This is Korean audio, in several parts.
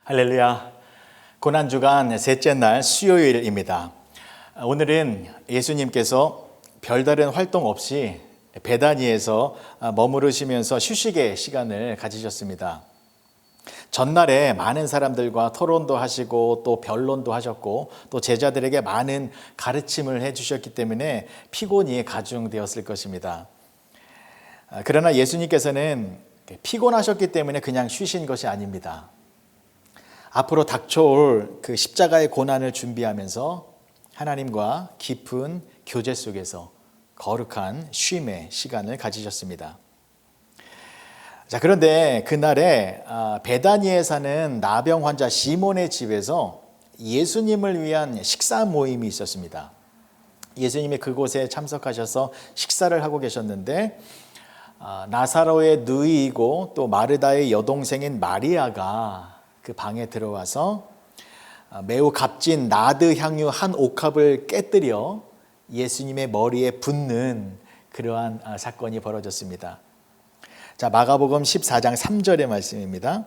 할렐루야. 고난주간 셋째 날 수요일입니다. 오늘은 예수님께서 별다른 활동 없이 베다니에서 머무르시면서 휴식의 시간을 가지셨습니다. 전날에 많은 사람들과 토론도 하시고 또 변론도 하셨고 또 제자들에게 많은 가르침을 해주셨기 때문에 피곤이 가중되었을 것입니다. 그러나 예수님께서는 피곤하셨기 때문에 그냥 쉬신 것이 아닙니다. 앞으로 닥쳐올 그 십자가의 고난을 준비하면서 하나님과 깊은 교제 속에서 거룩한 쉼의 시간을 가지셨습니다. 자, 그런데 그날에 베다니에 사는 나병 환자 시몬의 집에서 예수님을 위한 식사 모임이 있었습니다. 예수님이 그곳에 참석하셔서 식사를 하고 계셨는데 나사로의 누이이고 또 마르다의 여동생인 마리아가 그 방에 들어와서 매우 값진 나드 향유 한 옥합을 깨뜨려 예수님의 머리에 붓는 그러한 사건이 벌어졌습니다. 자, 마가복음 14장 3절의 말씀입니다.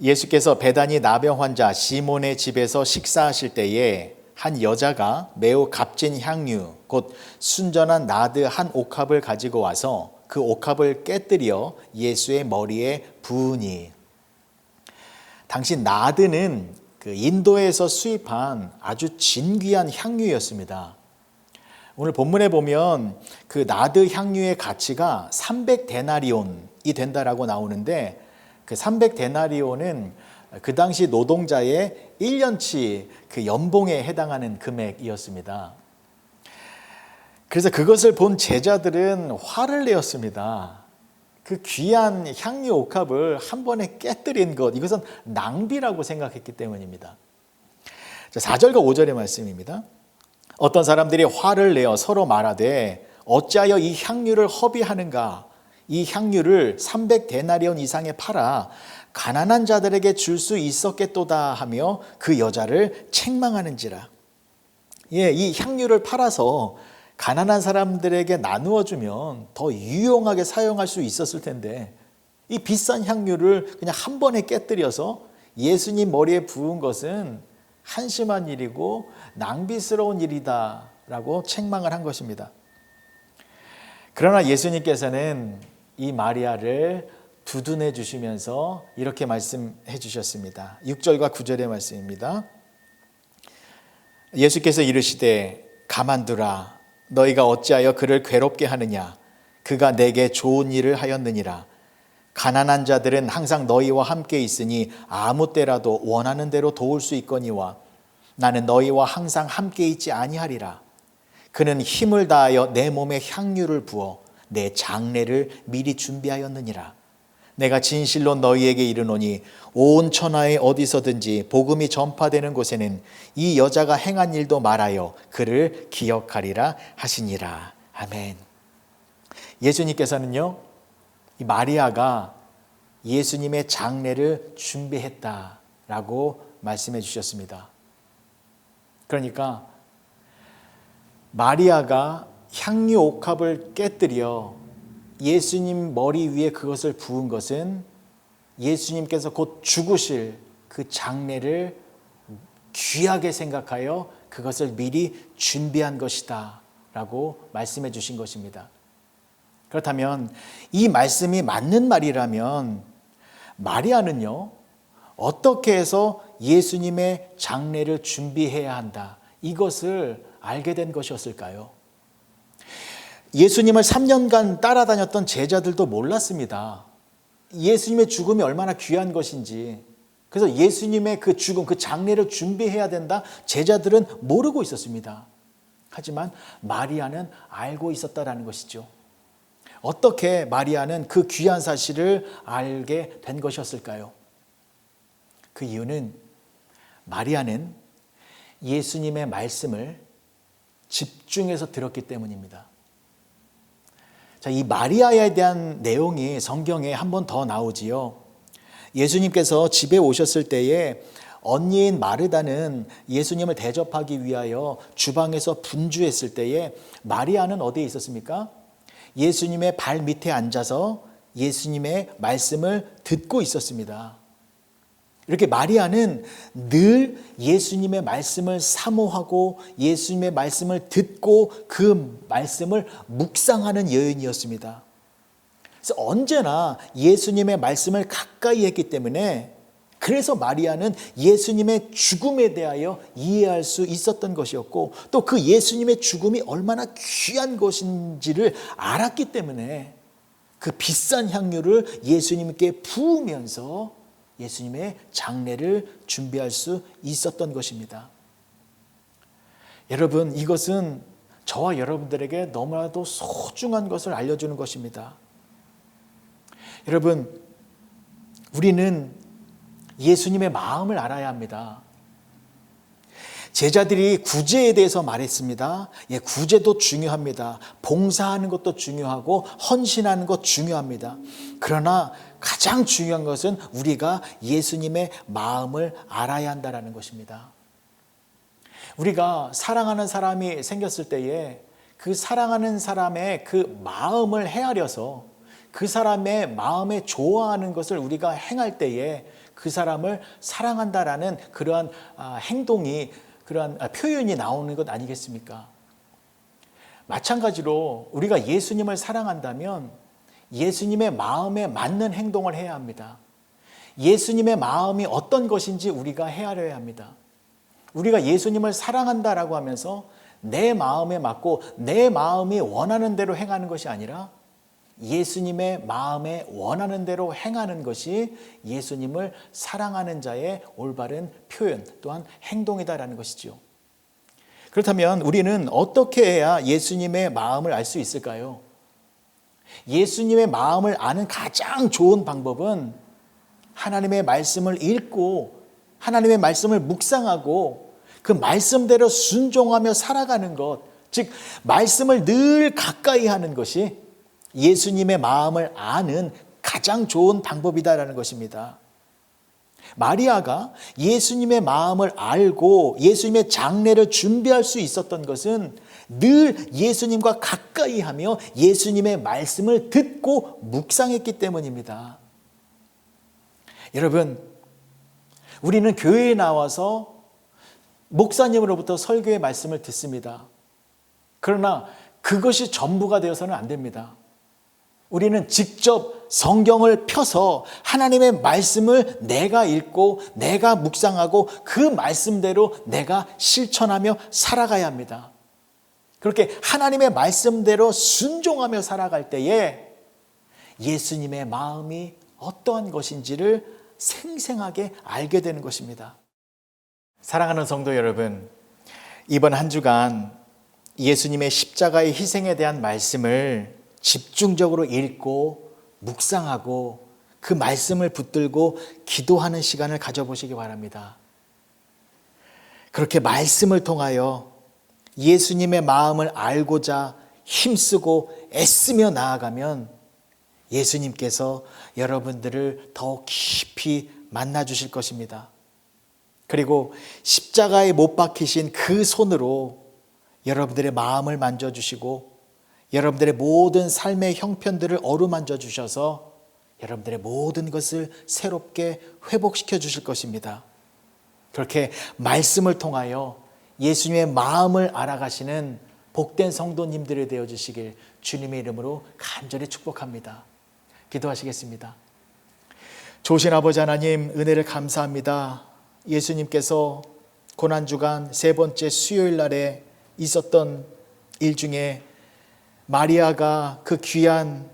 예수께서 베다니 나병 환자 시몬의 집에서 식사하실 때에 한 여자가 매우 값진 향유 곧 순전한 나드 한 옥합을 가지고 와서 그 옥합을 깨뜨려 예수의 머리에 부으니. 당시 나드는 그 인도에서 수입한 아주 진귀한 향유였습니다. 오늘 본문에 보면 그 나드 향유의 가치가 300데나리온이 된다라고 나오는데 그 300데나리온은 그 당시 노동자의 1년치 그 연봉에 해당하는 금액이었습니다. 그래서 그것을 본 제자들은 화를 내었습니다. 그 귀한 향유 옥합을 한 번에 깨뜨린 것, 이것은 낭비라고 생각했기 때문입니다. 4절과 5절의 말씀입니다. 어떤 사람들이 화를 내어 서로 말하되 어찌하여 이 향유를 허비하는가? 이 향유를 300데나리온 이상에 팔아 가난한 자들에게 줄 수 있었겠도다 하며 그 여자를 책망하는지라. 이 향유를 팔아서 가난한 사람들에게 나누어 주면 더 유용하게 사용할 수 있었을 텐데 이 비싼 향유를 그냥 한 번에 깨뜨려서 예수님 머리에 부은 것은 한심한 일이고 낭비스러운 일이다라고 책망을 한 것입니다. 그러나 예수님께서는 이 마리아를 두둔해 주시면서 이렇게 말씀해 주셨습니다. 6절과 9절의 말씀입니다. 예수께서 이르시되 가만두라. 너희가 어찌하여 그를 괴롭게 하느냐? 그가 내게 좋은 일을 하였느니라. 가난한 자들은 항상 너희와 함께 있으니 아무 때라도 원하는 대로 도울 수 있거니와 나는 너희와 항상 함께 있지 아니하리라. 그는 힘을 다하여 내 몸에 향유를 부어 내 장례를 미리 준비하였느니라. 내가 진실로 너희에게 이르노니 온 천하에 어디서든지 복음이 전파되는 곳에는 이 여자가 행한 일도 말하여 그를 기억하리라 하시니라. 아멘. 예수님께서는요, 이 마리아가 예수님의 장례를 준비했다라고 말씀해 주셨습니다. 그러니까 마리아가 향유 옥합을 깨뜨려 예수님 머리 위에 그것을 부은 것은 예수님께서 곧 죽으실 그 장례를 귀하게 생각하여 그것을 미리 준비한 것이다 라고 말씀해 주신 것입니다. 그렇다면 이 말씀이 맞는 말이라면 마리아는요, 어떻게 해서 예수님의 장례를 준비해야 한다, 이것을 알게 된 것이었을까요? 예수님을 3년간 따라다녔던 제자들도 몰랐습니다. 예수님의 죽음이 얼마나 귀한 것인지. 그래서 예수님의 그 죽음, 그 장례를 준비해야 된다, 제자들은 모르고 있었습니다. 하지만 마리아는 알고 있었다라는 것이죠. 어떻게 마리아는 그 귀한 사실을 알게 된 것이었을까요? 그 이유는 마리아는 예수님의 말씀을 집중해서 들었기 때문입니다. 자, 이 마리아에 대한 내용이 성경에 한 번 더 나오지요. 예수님께서 집에 오셨을 때에 언니인 마르다는 예수님을 대접하기 위하여 주방에서 분주했을 때에 마리아는 어디에 있었습니까? 예수님의 발 밑에 앉아서 예수님의 말씀을 듣고 있었습니다. 이렇게 마리아는 늘 예수님의 말씀을 사모하고 예수님의 말씀을 듣고 그 말씀을 묵상하는 여인이었습니다. 그래서 언제나 예수님의 말씀을 가까이 했기 때문에 그래서 마리아는 예수님의 죽음에 대하여 이해할 수 있었던 것이었고 또 그 예수님의 죽음이 얼마나 귀한 것인지를 알았기 때문에 그 비싼 향유를 예수님께 부으면서 예수님의 장례를 준비할 수 있었던 것입니다. 여러분, 이것은 저와 여러분들에게 너무나도 소중한 것을 알려주는 것입니다. 여러분, 우리는 예수님의 마음을 알아야 합니다. 제자들이 구제에 대해서 말했습니다. 구제도 중요합니다. 봉사하는 것도 중요하고 헌신하는 것 중요합니다. 그러나 가장 중요한 것은 우리가 예수님의 마음을 알아야 한다는 것입니다. 우리가 사랑하는 사람이 생겼을 때에 그 사랑하는 사람의 그 마음을 헤아려서 그 사람의 마음에 좋아하는 것을 우리가 행할 때에 그 사람을 사랑한다라는 그러한 행동이 그러한 표현이 나오는 것 아니겠습니까? 마찬가지로 우리가 예수님을 사랑한다면 예수님의 마음에 맞는 행동을 해야 합니다. 예수님의 마음이 어떤 것인지 우리가 헤아려야 합니다. 우리가 예수님을 사랑한다라고 하면서 내 마음에 맞고 내 마음이 원하는 대로 행하는 것이 아니라 예수님의 마음에 원하는 대로 행하는 것이 예수님을 사랑하는 자의 올바른 표현 또한 행동이다라는 것이죠. 그렇다면 우리는 어떻게 해야 예수님의 마음을 알 수 있을까요? 예수님의 마음을 아는 가장 좋은 방법은 하나님의 말씀을 읽고 하나님의 말씀을 묵상하고 그 말씀대로 순종하며 살아가는 것, 즉 말씀을 늘 가까이 하는 것이 예수님의 마음을 아는 가장 좋은 방법이다라는 것입니다. 마리아가 예수님의 마음을 알고 예수님의 장례를 준비할 수 있었던 것은 늘 예수님과 가까이 하며 예수님의 말씀을 듣고 묵상했기 때문입니다. 여러분, 우리는 교회에 나와서 목사님으로부터 설교의 말씀을 듣습니다. 그러나 그것이 전부가 되어서는 안 됩니다. 우리는 직접 성경을 펴서 하나님의 말씀을 내가 읽고 내가 묵상하고 그 말씀대로 내가 실천하며 살아가야 합니다. 그렇게 하나님의 말씀대로 순종하며 살아갈 때에 예수님의 마음이 어떠한 것인지를 생생하게 알게 되는 것입니다. 사랑하는 성도 여러분, 이번 한 주간 예수님의 십자가의 희생에 대한 말씀을 집중적으로 읽고 묵상하고 그 말씀을 붙들고 기도하는 시간을 가져보시기 바랍니다. 그렇게 말씀을 통하여 예수님의 마음을 알고자 힘쓰고 애쓰며 나아가면 예수님께서 여러분들을 더 깊이 만나 주실 것입니다. 그리고 십자가에 못 박히신 그 손으로 여러분들의 마음을 만져주시고 여러분들의 모든 삶의 형편들을 어루만져 주셔서 여러분들의 모든 것을 새롭게 회복시켜 주실 것입니다. 그렇게 말씀을 통하여 예수님의 마음을 알아가시는 복된 성도님들이 되어 주시길 주님의 이름으로 간절히 축복합니다. 기도하시겠습니다. 좋으신 아버지 하나님, 은혜를 감사합니다. 예수님께서 고난주간 세 번째 수요일 날에 있었던 일 중에 마리아가 그 귀한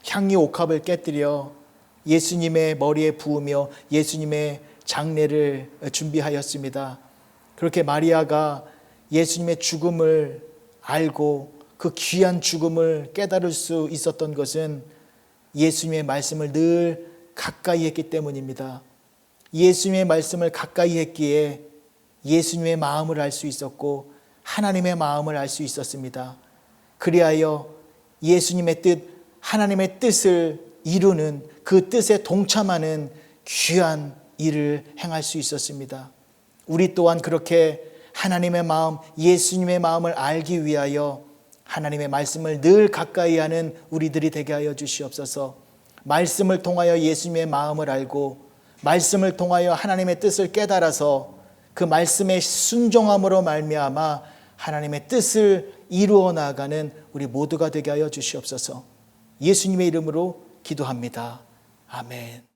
향유 옥합을 깨뜨려 예수님의 머리에 부으며 예수님의 장례를 준비하였습니다. 그렇게 마리아가 예수님의 죽음을 알고 그 귀한 죽음을 깨달을 수 있었던 것은 예수님의 말씀을 늘 가까이 했기 때문입니다. 예수님의 말씀을 가까이 했기에 예수님의 마음을 알 수 있었고 하나님의 마음을 알 수 있었습니다. 그리하여 예수님의 뜻, 하나님의 뜻을 이루는 그 뜻에 동참하는 귀한 일을 행할 수 있었습니다. 우리 또한 그렇게 하나님의 마음, 예수님의 마음을 알기 위하여 하나님의 말씀을 늘 가까이 하는 우리들이 되게 하여 주시옵소서. 말씀을 통하여 예수님의 마음을 알고 말씀을 통하여 하나님의 뜻을 깨달아서 그 말씀의 순종함으로 말미암아 하나님의 뜻을 이루어 나가는 우리 모두가 되게 하여 주시옵소서. 예수님의 이름으로 기도합니다. 아멘.